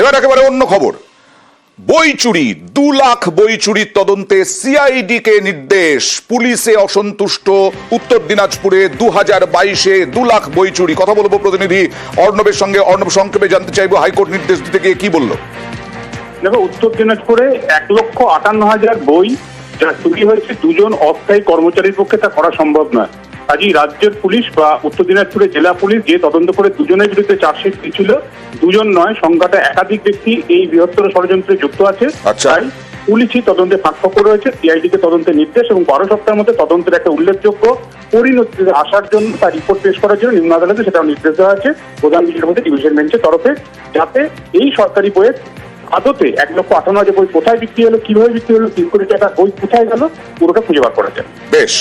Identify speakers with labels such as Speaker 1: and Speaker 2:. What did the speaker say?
Speaker 1: এবার একেবারে অন্য খবর, বই চুরি, 2 লাখ বই চুরির তদন্তে সিআইডি কে নির্দেশ। পুলিশে অসন্তুষ্ট উত্তর দিনাজপুরে 2022-এ 2 লাখ বই চুরি। কথা বলবো প্রতিনিধি অর্ণবের সঙ্গে। অর্ণব, সংক্ষেপে জানতে চাইবো হাইকোর্ট নির্দেশ দিতে গিয়ে কি বললো।
Speaker 2: দেখো, উত্তর দিনাজপুরে 1,58,000 বই যা চুরি হয়েছে, 2 জন অস্থায়ী কর্মচারীর পক্ষে তা করা সম্ভব নয়। আজই রাজ্যের পুলিশ বা উত্তর দিনাজপুরের জেলা পুলিশ যে তদন্ত করে 2 জনের বিরুদ্ধে চার্জশিট দিয়েছিল, 2 জন নয়, সংখ্যাটা একাধিক ব্যক্তি এই বৃহত্তর ষড়যন্ত্রে যুক্ত আছে। তাই পুলিশই তদন্তে ফাঁকফোকর রয়েছে। সিআইডি কে তদন্তের নির্দেশ এবং 12 সপ্তাহের মধ্যে তদন্তের একটা উল্লেখযোগ্য পরিণতিতে আসার জন্য তার রিপোর্ট পেশ করার জন্য নিম্ন আদালতে সেটাও নির্দেশ দেওয়া আছে প্রধান বিচারপতি ডিভিশন বেঞ্চের তরফে, যাতে এই সরকারি বইয়ের আদতে 1,58,000 বই কোথায় বিক্রি হলো, কিভাবে বিক্রি হলো, 3 কোটি টাকা বই কোথায় গেল, পুরোটা খুঁজে বার করা যায়।
Speaker 1: বেশ।